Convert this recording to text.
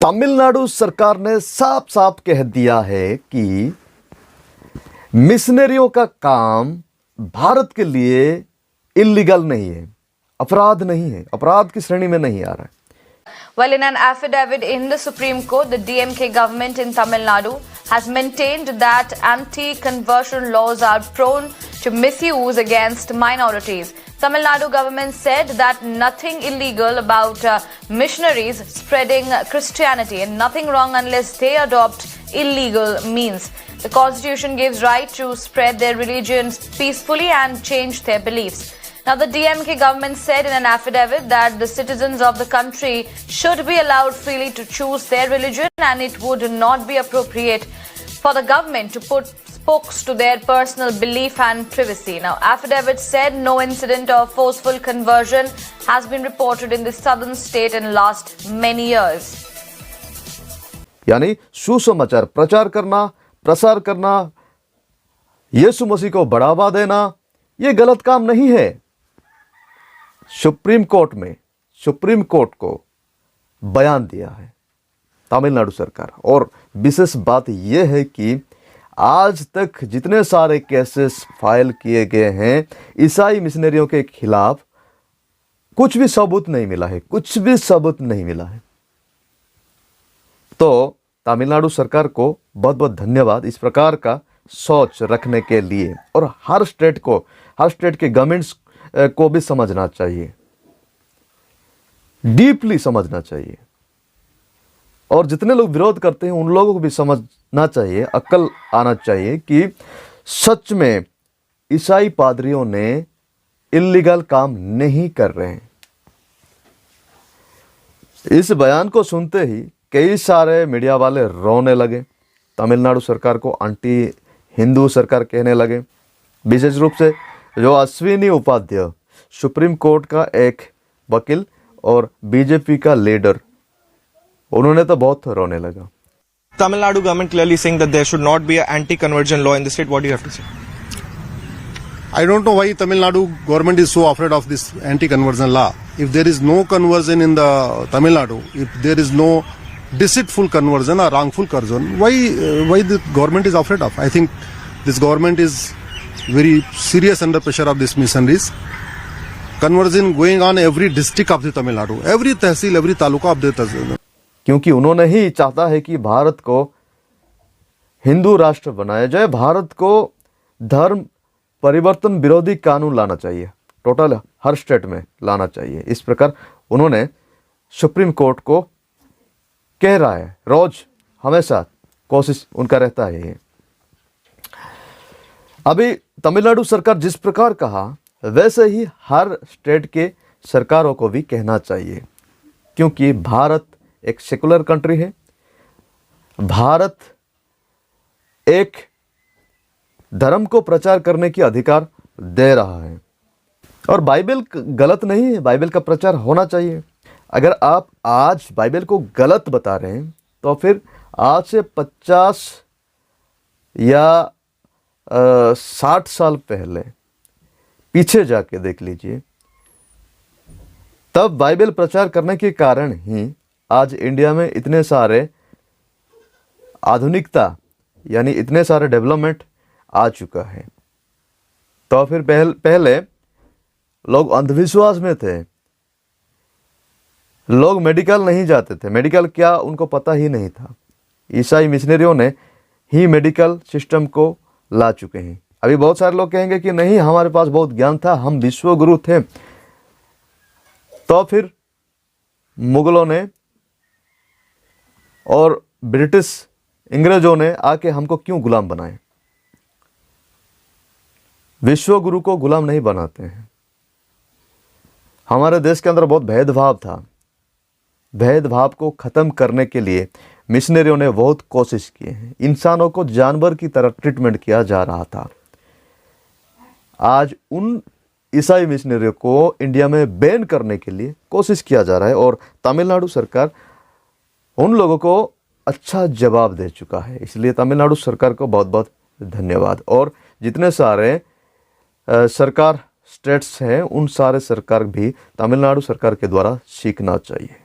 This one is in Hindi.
तमिलनाडु सरकार ने साफ साफ कह दिया है कि मिशनरियों का काम भारत के लिए इल्लीगल नहीं है, अपराध नहीं है, अपराध की श्रेणी में नहीं आ रहा है। Well, in an affidavit in the Supreme Court, the DMK government in Tamil Nadu has maintained that anti-conversion laws are prone to misuse against minorities. Tamil Nadu government said that nothing illegal about missionaries spreading Christianity and nothing wrong unless they adopt illegal means. The constitution gives right to spread their religions peacefully and change their beliefs. Now, the DMK government said in an affidavit that the citizens of the country should be allowed freely to choose their religion and it would not be appropriate for the government to put spokes to their personal belief and privacy. Now, affidavit said no incident of forceful conversion has been reported in the southern state in last many years. यानी सुसमाचार प्रचार करना, प्रसार करना, यीशु मसीह को बढ़ावा देना, यह गलत काम नहीं है। सुप्रीम कोर्ट को बयान दिया है तमिलनाडु सरकार। और विशेष बात यह है कि आज तक जितने सारे केसेस फाइल किए गए हैं ईसाई मिशनरियों के खिलाफ, कुछ भी सबूत नहीं मिला है, तो तमिलनाडु सरकार को बहुत बहुत धन्यवाद इस प्रकार का सोच रखने के लिए। और हर स्टेट के गवर्नमेंट्स को भी समझना चाहिए, डीपली समझना चाहिए। और जितने लोग विरोध करते हैं उन लोगों को भी समझना चाहिए, अक्ल आना चाहिए कि सच में ईसाई पादरियों ने इल्लीगल काम नहीं कर रहे हैं। इस बयान को सुनते ही कई सारे मीडिया वाले रोने लगे, तमिलनाडु सरकार को एंटी हिंदू सरकार कहने लगे। विशेष रूप से जो अश्विनी उपाध्याय, सुप्रीम कोर्ट का एक वकील और बीजेपी का लीडर, उन्होंने तो बहुत रोने लगा। Tamil Nadu government clearly saying that there should not be an anti-conversion law in the state. What do you have to say? I don't know why Tamil Nadu government is so afraid of this anti-conversion law. If there is no conversion in the Tamil Nadu, if there is no deceitful conversion or wrongful conversion, why the government is afraid of? I think this government is very serious under pressure of these missionaries. Conversion going on every district of the Tamil Nadu, every tehsil, every taluka of the tehsil. क्योंकि उन्होंने ही चाहता है कि भारत को हिंदू राष्ट्र बनाया जाए, भारत को धर्म परिवर्तन विरोधी कानून लाना चाहिए, टोटल हर स्टेट में लाना चाहिए। इस प्रकार उन्होंने सुप्रीम कोर्ट को कह रहा है, रोज हमेशा कोशिश उनका रहता है ये। अभी तमिलनाडु सरकार जिस प्रकार कहा वैसे ही हर स्टेट के सरकारों को भी कहना चाहिए, क्योंकि भारत एक सेकुलर कंट्री है, भारत एक धर्म को प्रचार करने की अधिकार दे रहा है। और बाइबल गलत नहीं है, बाइबल का प्रचार होना चाहिए। अगर आप आज बाइबल को गलत बता रहे हैं तो फिर आज से 50 या 60 साल पहले पीछे जाके देख लीजिए, तब बाइबल प्रचार करने के कारण ही आज इंडिया में इतने सारे आधुनिकता यानी इतने सारे डेवलपमेंट आ चुका है। तो फिर पहले लोग अंधविश्वास में थे, लोग मेडिकल नहीं जाते थे, मेडिकल क्या उनको पता ही नहीं था। ईसाई मिशनरियों ने ही मेडिकल सिस्टम को ला चुके हैं। अभी बहुत सारे लोग कहेंगे कि नहीं, हमारे पास बहुत ज्ञान था, हम विश्व गुरु थे। तो फिर मुगलों ने और ब्रिटिश अंग्रेजों ने आके हमको क्यों गुलाम बनाए? विश्व गुरु को गुलाम नहीं बनाते हैं। हमारे देश के अंदर बहुत भेदभाव था, भेदभाव को ख़त्म करने के लिए मिशनरियों ने बहुत कोशिश की है। इंसानों को जानवर की तरह ट्रीटमेंट किया जा रहा था। आज उन ईसाई मिशनरियों को इंडिया में बैन करने के लिए कोशिश किया जा रहा है और तमिलनाडु सरकार उन लोगों को अच्छा जवाब दे चुका है। इसलिए तमिलनाडु सरकार को बहुत बहुत धन्यवाद। और जितने सारे सरकार स्टेट्स हैं उन सारे सरकार भी तमिलनाडु सरकार के द्वारा सीखना चाहिए।